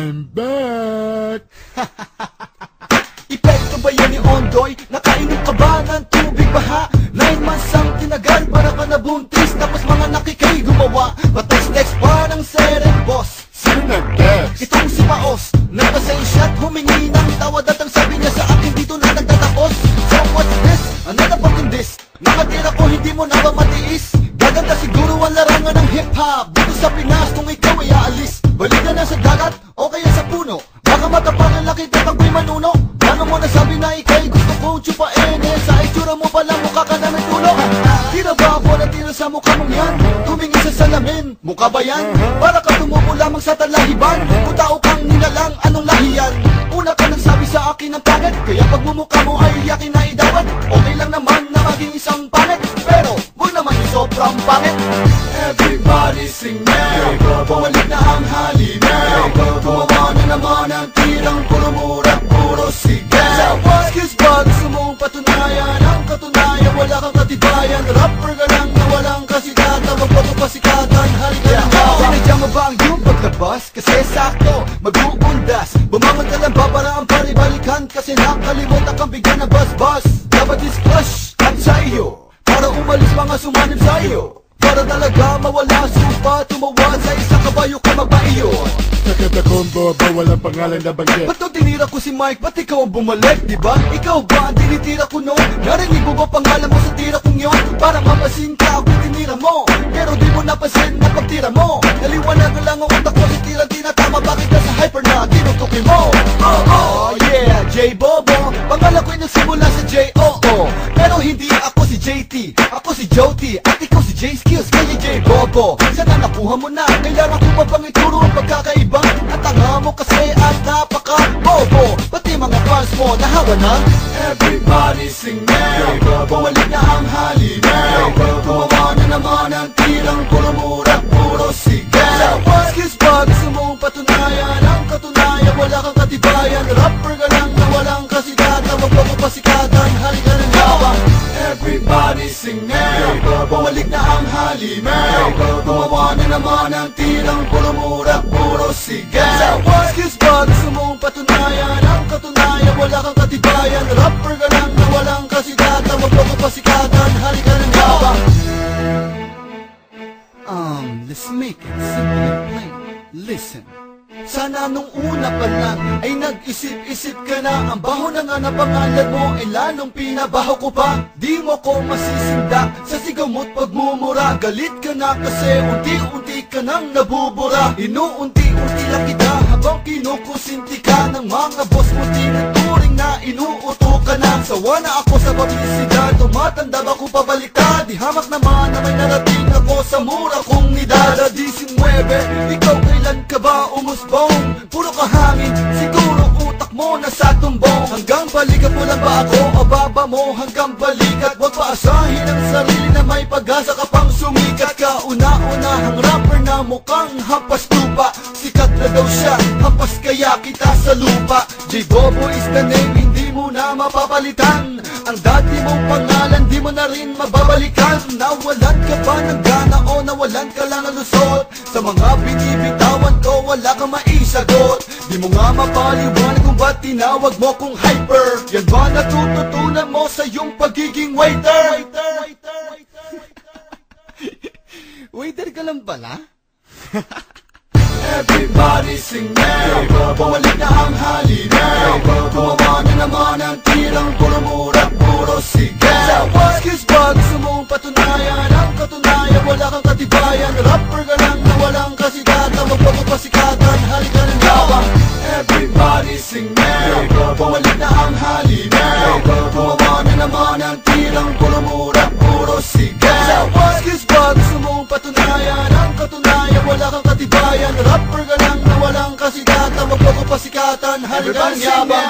I'm back! Epekto ba yan ni Ondoy? Nakainom ka ba ng tubig baha? 9 months ang tinagal para ka nabuntis, tapos mga nakikay gumawa. Patext-text pa ng seren boss. Sino nag-text? Itong si Paos, nagpasensya at humingi ng tawad at ang sabi niya sa akin dito na nagtatapos. So what's this? Another fucking this. Nakatira ko hindi mo na ba matiis? Gaganda siguro ang larangan ng hip-hop dito sa Pinas kung ikaw ay aalis. Balik ka na sa dagat o kaya sa puno. Baka matapang ang laki at ako'y manuno. Paano mo nasabi na ika'y gusto kong tsupain? Sa itsura mo pala mukha ka na may tulong. Tira ba ako na tira sa mukha mong yan? Tumingin sa salamin, mukha ba yan? Para ka tumubo lamang sa talahiban. Kung tao kang nilalang, anong lahi yan? Una ka nang sabi sa akin ng pangit, kaya pag mumukha mo ay yakin na idawat. Okay lang naman na maging isang pangit, pero huwag naman yung sobrang pangit. Everybody sing now, bumalik na ang halimaw. Gumawa na naman ang tirang puro mura, puro sigaw. Excuse ba, gusto mong patunayan ang katunayan, wala kang katibayan. Rapper ka lang na walang kasigatan, magpapasikatan, halika na nga. Sinadya mo ba ang iyong paglabas? Kasi sakto, magbuundas. Bumangon ka lang ba para ang paribalikan? Kasi nakalimutan kang bigyan ng bus-bus. Dapat is-crush ang sa iyo, para umalis mga sumanib sa iyo. Para talaga mawala supa, tumawa sa isang kabayo ka magpaiyon. Nakatakombo ba walang pangalan na banggit? Ba't nung tinira ko si Mike, ba't ikaw ang bumalik, diba? Ikaw ba ang tinitira ko noon? Narinig mo ba pangalan mo sa tira kong yun? Para mapasin ka ako tinira mo, pero di mo napasin na pagtira mo. Naliwanag lang ang utak ko sa tira, di na tama. Bakit ka sa hyper na tinutukin mo? Oh yeah, J-Bobo. Pangalan ko'y nagsimula sa J-O-O, pero hindi ako si JT, ako si Joti, at ikaw si J-Skills, kaya J-Bobo. Sana nakuha mo na, kailangan ko pa bang ituro ang pagkakaiba? Ang tanga mo kasi at napaka-bobo, pati mga fans mo nahawa na. Everybody sing now, bumalik na ang halimaw. Gumawa na naman ang tirang puro mura, puro sigaw. Excuse ba, gusto mong patunayan ang katunayan, wala kang katibayan. Rapper ka lang na walang kasigatan, magpapasikatan, halika na nga ba? Everybody sing now, bumalik na ang halimaw. Gumawa na naman ang tirang puro mura, puro sigaw. Excuse ba, gusto mong patunayan ang katunayan, wala kang katibayan. Rapper ka lang na walang kasigatan, magpapasikatan, halika na nga ba? Let's make it simple and plain. Listen. Sana nung una pa lang ay nag-isip-isip ka na. Ang baho na nga na pangalan mo ay lalong pinabaho ko pa. Di mo ko masisinda sa sigaw mo't pagmumura. Galit ka na kasi unti-unti ka nang nabubura. Inuunti-unti lang kita habang kinukusinti ka ng mga boss mo. Tinuturing na inuuto ka na. Sawa na ako sa publisidad, tumatanda ba ko pabaliktad? Di hamak naman na may narating ako sa mura kong nidada. 19, ikaw kailan ka ba umusbong? Puro ka hangin, siguro utak mo nasa tumbong. Hanggang balikat mo lang ba ako o baba mo hanggang balikat? Huwag paasahin ang sarili na may pag-asa ka pang sumikat. Kauna-unahang rapper na mukhang hampas lupa. Sikat na daw siya, hampas kaya kita sa lupa. J-Bobo is the name, hindi mo na mapapalitan. Ang dati mong pangalan, di mo na rin mababalikan. Nawalan ka ba ng gana o nawalan ka lang ng lusot? Sa mga binibitawan ko, wala kang maisagot. Di mo nga mapaliwanag kung ba't tinawag mo kong hyper. Yan ba natututunan mo sa iyong pagiging waiter? Waiter ka lang pala? Everybody sing now, bumalik na ang halimaw. Gumawa na naman ang tirang puro mura, puro sigaw. Excuse ba, gusto mong patunayan ang katunayan, wala kang katibayan. Rapper ka lang na walang kasigatan, magpapasikatan, halika na nga ba? Everybody sing now, bumalik na ang halimaw. Gumawa na naman ang tirang puro mura, puro sigaw. Excuse ba, gusto mong patunayan ang katunayan, wala kang katibayan. Rapper ka lang na walang kasigatan, magpapasikatan, halika na nga ba?